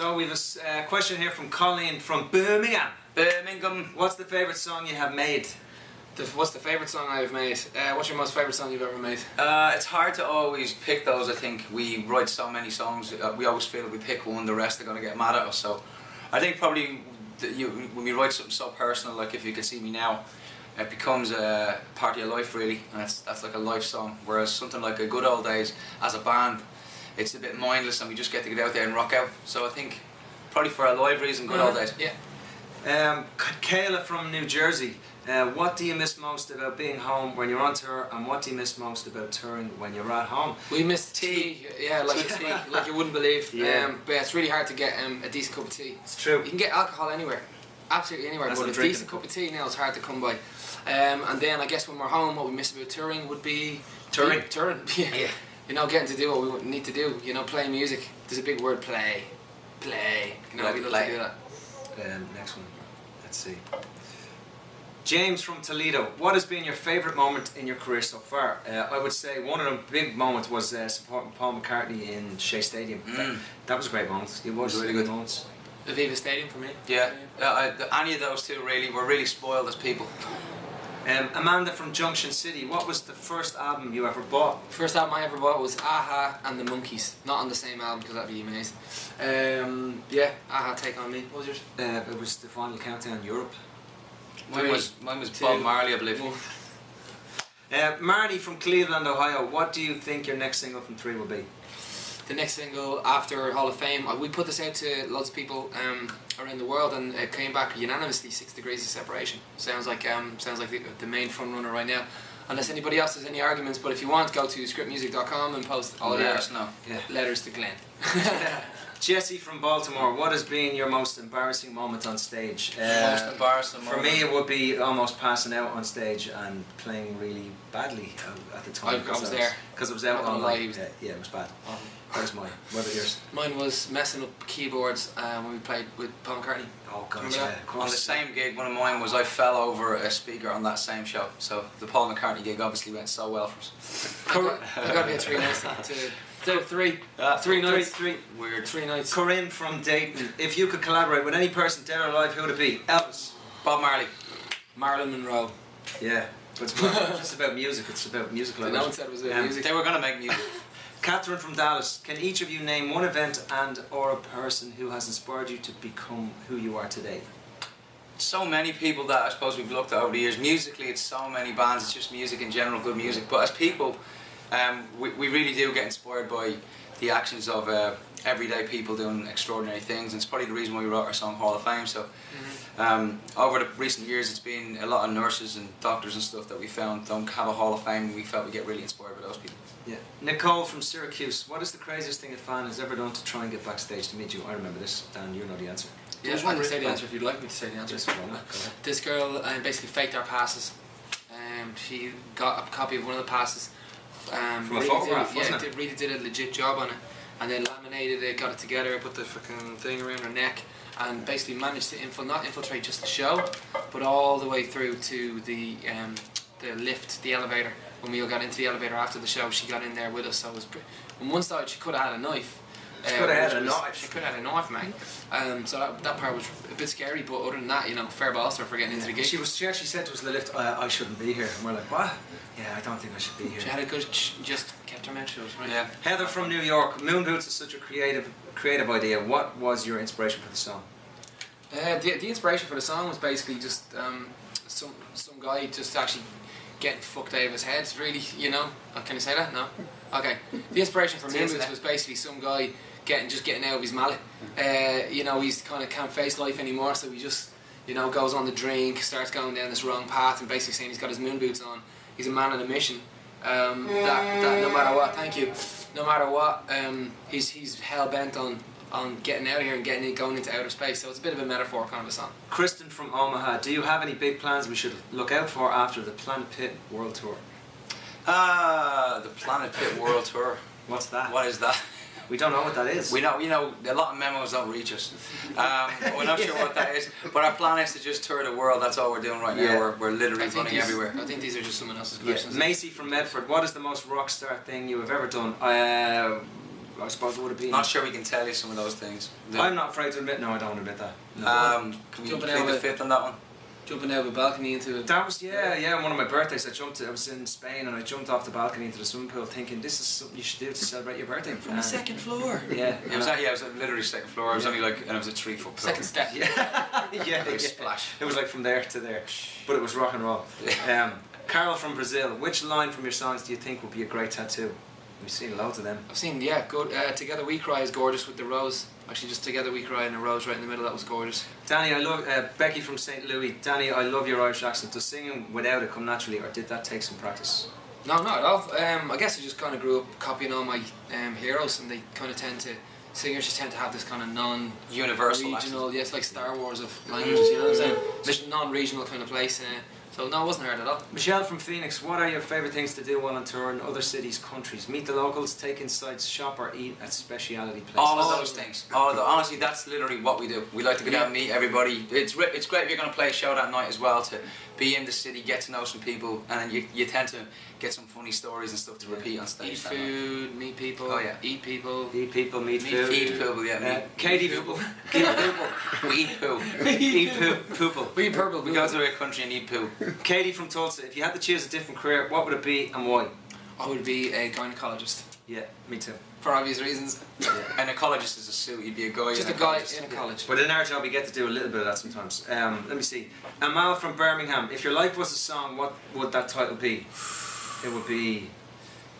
So we have a question here from Colleen from Birmingham. Birmingham. What's the favourite song you have made? What's the favourite song I've made? What's your most favourite song you've ever made? It's hard to always pick those. I think we write so many songs. We always feel if we pick one, the rest are going to get mad at us. So I think probably when we write something so personal, like If You Could See Me Now, it becomes a part of your life really, and that's like a life song. Whereas something like A Good Old Days, as a band, it's a bit mindless and we just get to get out there and rock out. So I think probably for a live reason, Good Old Days. Yeah. Kayla from New Jersey. What do you miss most about being home when you're on tour, and what do you miss most about touring when you're at home? We miss tea, yeah, like tea, like you wouldn't believe. Yeah. But it's really hard to get a decent cup of tea. It's true. You can get alcohol anywhere, absolutely anywhere, That's but a decent cup of tea now is hard to come by. And then I guess when we're home, what we miss about touring would be touring. Yeah. You know, getting to do what we need to do. You know, play music. There's a big word, play. You know, we love to do that. Next one. Let's see. James from Toledo, what has been your favourite moment in your career so far? I would say one of the big moments was supporting Paul McCartney in Shea Stadium. That was a great moment. It was really good moments. Aviva Stadium for me. Yeah, any of those two really, we're really spoiled as people. Amanda from Junction City, what was the first album you ever bought? First album I ever bought was Aha and the Monkees. Not on the same album because that'd be amazing. Yeah, Aha, Take On Me. What was yours? It was the Final Countdown Europe. Mine was Bob Marley, I believe. Marnie from Cleveland, Ohio, what do you think your next single from 3 will be? The next single after Hall of Fame, we put this out to loads of people around the world, and it came back unanimously. 6 Degrees of Separation. Sounds like the main front runner right now. Unless anybody else has any arguments, but if you want, go to scriptmusic.com and post all your letters to Glenn. Jesse from Baltimore, what has been your most embarrassing moment on stage? Most embarrassing moment? For me, it would be almost passing out on stage and playing really badly at the time. I was there. Because I was out all night. Yeah, it was bad. That was mine. What about yours? Mine was messing up keyboards when we played with Paul McCartney. Oh god, yeah, of course. On the same gig, one of mine was I fell over a speaker on that same show. So the Paul McCartney gig obviously went so well for us. I got to get 3 nights to 3 nights. Three. Weird. 3 nights. Corinne from Dayton, if you could collaborate with any person dead or alive, who would it be? Elvis. Bob Marley. Marilyn Monroe. Yeah, but it's not just about music, it's about musical. No one said it was about music. They were going to make music. Catherine from Dallas, can each of you name one event and or a person who has inspired you to become who you are today? So many people that I suppose we've looked at over the years. Musically, it's so many bands, it's just music in general, good music. But as people, we really do get inspired by the actions of everyday people doing extraordinary things, and it's probably the reason why we wrote our song Hall of Fame. So over the recent years, it's been a lot of nurses and doctors and stuff that we found don't have a Hall of Fame, and we felt we get really inspired by those people. Yeah. Nicole from Syracuse, what is the craziest thing a fan has ever done to try and get backstage to meet you? I remember this. Dan, you know the answer. Yeah, I can say the answer if you'd like me to say the answer. This girl basically faked our passes. She got a copy of one of the passes. From a photograph, wasn't it? Really did a legit job on it, and then laminated it, got it together, put the fucking thing around her neck, and basically managed to not infiltrate just the show, but all the way through to the lift, the elevator. When we all got into the elevator after the show, she got in there with us. So it was on one side she could have had a knife. She could have had a knife. She could have had a knife, mate. So that part was a bit scary, but other than that, you know, fair balls to her for getting into the gig. She actually said to us in the lift, I shouldn't be here. And we're like, what? Yeah, I don't think I should be here. She had a good, just kept her mouth shut, right? Yeah. Heather from New York, Moon Boots is such a creative idea. What was your inspiration for the song? The inspiration for the song was basically just some guy just actually getting fucked out of his head, really, you know. Can I say that? No? Okay. The inspiration for Moon Boots was basically some guy getting out of his mallet. You know, he's kind of can't face life anymore, so he just, you know, goes on the drink, starts going down this wrong path, and basically saying he's got his moon boots on. He's a man on a mission. That no matter what, thank you, no matter what, he's hell bent on getting out of here and going into outer space. So it's a bit of a metaphor kind of a song. Kristen from Omaha, do you have any big plans we should look out for after the Planet Pit World Tour? The Planet Pit World Tour. What's that? What is that? We don't know what that is. We know, you know, a lot of memos don't reach us. We're not sure what that is. But our plan is to just tour the world. That's all we're doing right now. We're literally running everywhere. I think these are just someone else's questions. Macy from Medford, what is the most rock star thing you have ever done? I suppose it would have been. Not sure we can tell you some of those things. I'm not afraid to admit. No, I don't admit that. Can we Jumping plead out the of fifth on that one? Jumping out of a balcony into That was one of my birthdays. I was in Spain and I jumped off the balcony into the swimming pool, thinking this is something you should do to celebrate your birthday. from the second floor. Yeah, It was literally second floor. It was only like, and it was a 3-foot pool. Second step. yeah, Big splash. It was like from there to there, but it was rock and roll. Carol from Brazil, which line from your songs do you think would be a great tattoo? We've seen loads of them. I've seen, good. Together We Cry is gorgeous with the rose. Actually, just Together We Cry and a rose right in the middle. That was gorgeous. Danny, I love Becky from St. Louis. Danny, I love your Irish accent. Does singing without it come naturally, or did that take some practice? No, not at all. I guess I just kind of grew up copying all my heroes, and they kind of singers just tend to have this kind of Universal non-regional, accent. yes, like Star Wars of languages. You know what I'm saying? Just non-regional kind of place. So no, it wasn't hard at all. Michelle from Phoenix, what are your favourite things to do while on tour in other cities, countries? Meet the locals, take insights, shop or eat at speciality places? All of those things. Honestly, that's literally what we do. We like to go down and meet everybody. It's great if you're going to play a show that night as well, to be in the city, get to know some people, and then you tend to get some funny stories and stuff to repeat on stage. Eat food, meet people, eat people. Eat people, meet food. Eat people, yeah. Katie people. Eat people. We eat poo. Eat poo. We eat purple. We go to a country and eat poo. Katie from Tulsa, if you had to choose a different career, what would it be and why? I would be a gynecologist. Yeah, me too. For obvious reasons. An ecologist is a suit. You'd be a guy. Just a guy in a college. But in our job, we get to do a little bit of that sometimes. Let me see. Amal from Birmingham, if your life was a song, what would that title be? It would be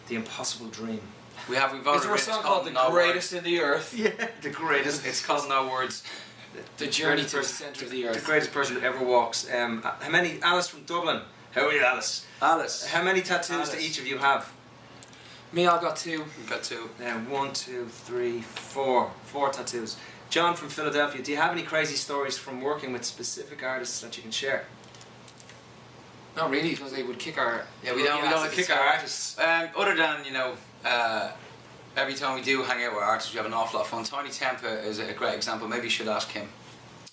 The Impossible Dream. We've already Is there a song called The Greatest in the Earth? Yeah, the greatest. It's called No Words. The journey to the centre of the earth. The greatest person who ever walks. How many? Alice from Dublin. How are you, Alice? Alice. How many tattoos Alice. do each of you have? Me, I got 2. We've got 2. 1, 2, 3, 4. 4 tattoos. John from Philadelphia, do you have any crazy stories from working with specific artists that you can share? Not really, because they would kick our... Yeah, we don't kick our artists. Other than, every time we do hang out with artists, we have an awful lot of fun. Tiny Tempa is a great example. Maybe you should ask him.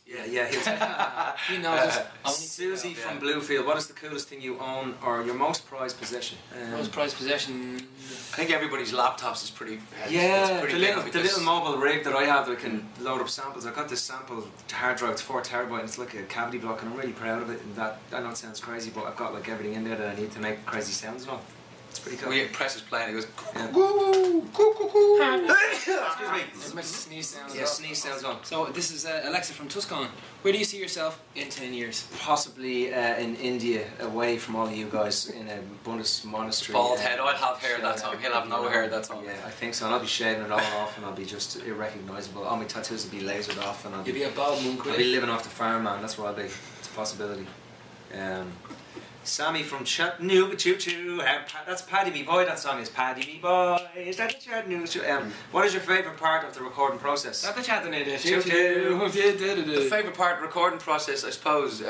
Yeah. He knows us. Susie from Bluefield, what is the coolest thing you own or your most prized possession? Most prized possession... I think everybody's laptops is pretty... Yeah, pretty the little mobile rig that I have that I can load up samples. I've got this sample hard drive, it's 4 terabyte, and it's like a cavity block, and I'm really proud of it. And that, I know it sounds crazy, but I've got like everything in there that I need to make crazy sounds and all. It's pretty cool. We presses play and it goes... Excuse me. It makes a sneeze sound. Yeah, sneeze sounds on. So this is Alexa from Tuscan. Where do you see yourself in 10 years? Possibly in India, away from all of you guys, in a Buddhist monastery. Bald head. I'll have hair that time. He'll have no hair that time. Yeah, I think so. And I'll be shaving it all off, and I'll be just irrecognisable. All my tattoos will be lasered off, and You'll be a bald monk, I'll be living off the farm, man. That's what I'll be. It's a possibility. Sammy from Chattanooga, choo choo. That's Paddy Me Boy. That song is Paddy Me Boy. Is that the Chattanooga? What is your favourite part of the recording process? Not the Chattanooga. Choo choo. The favourite part of the recording process, I suppose,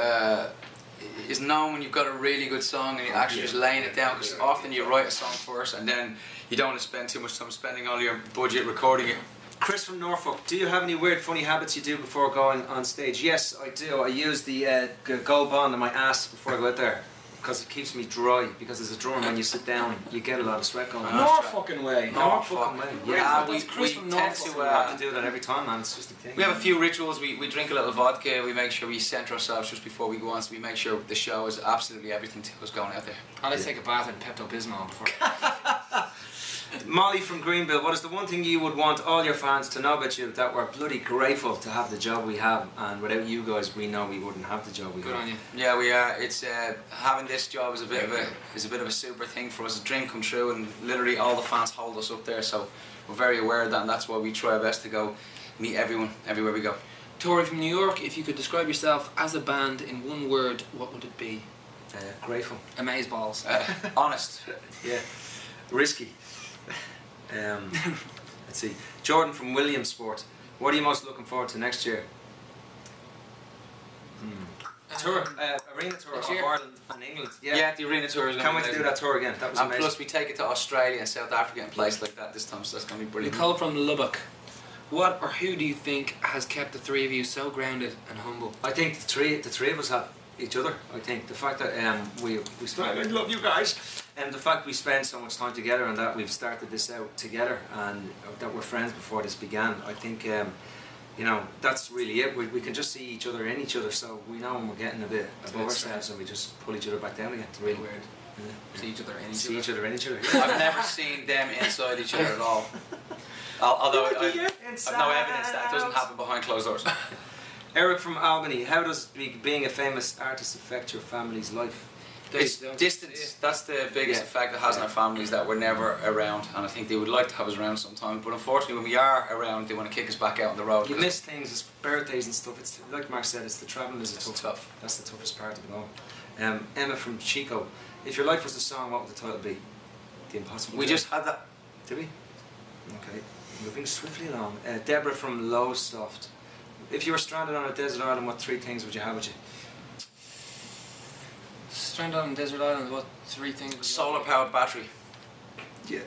is knowing when you've got a really good song and you're actually just laying it down, because often you write a song first and then you don't want to spend too much time spending all your budget recording it. Chris from Norfolk, do you have any weird funny habits you do before going on stage? Yes, I do. I use the gold bond on my ass before I go out there, because it keeps me dry. Because as a drummer, when you sit down, you get a lot of sweat going on. Norfolk way. Norfolk way. Yeah, we we from tend Norfolk. to... I have to do that every time, man. It's just a thing. We have a few rituals. We drink a little vodka. We make sure we centre ourselves just before we go on, so we make sure the show is absolutely everything to us going out there. I like to take a bath in Pepto-Bismol before. Molly from Greenville, what is the one thing you would want all your fans to know about you, that we're bloody grateful to have the job we have, and without you guys we know we wouldn't have the job we Good have? on you. Yeah, we are. It's having this job is a bit of a super thing for us. A dream come true, and literally all the fans hold us up there. So we're very aware of that, and that's why we try our best to go meet everyone everywhere we go. Tori from New York, if you could describe yourself as a band in one word, what would it be? Grateful. Amazeballs. Honest. Yeah. Risky. Let's see. Jordan from Williamsport, what are you most looking forward to next year? Tour, arena tour of year? Ireland and England. Yeah, the arena tour is going Can't to wait be to do amazing. that tour again. That was And amazing. plus we take it to Australia and South Africa and places like that this time, so that's going to be brilliant. Nicole from Lubbock, what or who do you think has kept the three of you so grounded and humble? I think the three of us have. each other. I think the fact that we spend, I love you guys, and the fact we spend so much time together, and that we've started this out together, and that we're friends before this began. I think you know, that's really it. We can just see each other in each other, so we know when we're getting a bit above ourselves, and we just pull each other back down again. It's really weird. Yeah. See each other in each See other. each other in each other. I've never seen them inside each other at all. Although I've no evidence that it doesn't happen behind closed doors. Eric from Albany, how does being a famous artist affect your family's life? It's distance. That's the biggest effect it has on our families, that we're never around, and I think they would like to have us around sometimes, but unfortunately when we are around they want to kick us back out on the road. You miss things, it's birthdays and stuff. It's like Mark said, it's the travelling is tough. That's the toughest part of it all. Emma from Chico, if your life was a song, what would the title be? The Impossible. We just had that. Did we? Okay, moving swiftly along. Deborah from Lowestoft, if you were stranded on a desert island, what 3 things would you have with you? Stranded on a desert island, what 3 things would you Solar powered battery. Yeah.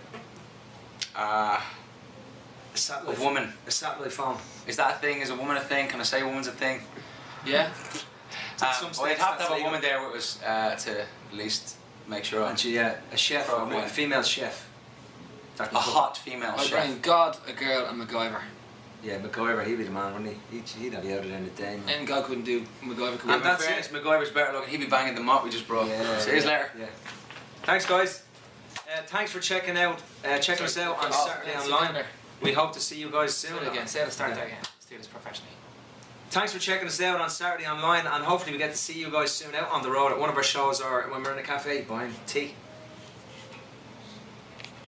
A satellite. A woman. A satellite phone. Is that a thing? Is a woman a thing? Can I say woman's a thing? Yeah. Well, you'd have to have a woman there with us to at least make sure. And she, a chef, a female chef. A hot female I'd chef. bring God, a girl, and MacGyver. Yeah, McCartney, he'd be the man, wouldn't he? He'd have you out at the end of the day. Man. And God couldn't do, MacGyver could. And that's fairness, MacGyver's better looking. He'd be banging the mop we just brought. Yeah, See you later. Yeah. Thanks, guys. Thanks for checking us out on Saturday Online. We hope to see you guys soon. Say it again. Say it at the start there again. Let's do this professionally. Thanks for checking us out on Saturday Online, and hopefully we get to see you guys soon out on the road at one of our shows or when we're in a cafe buying tea.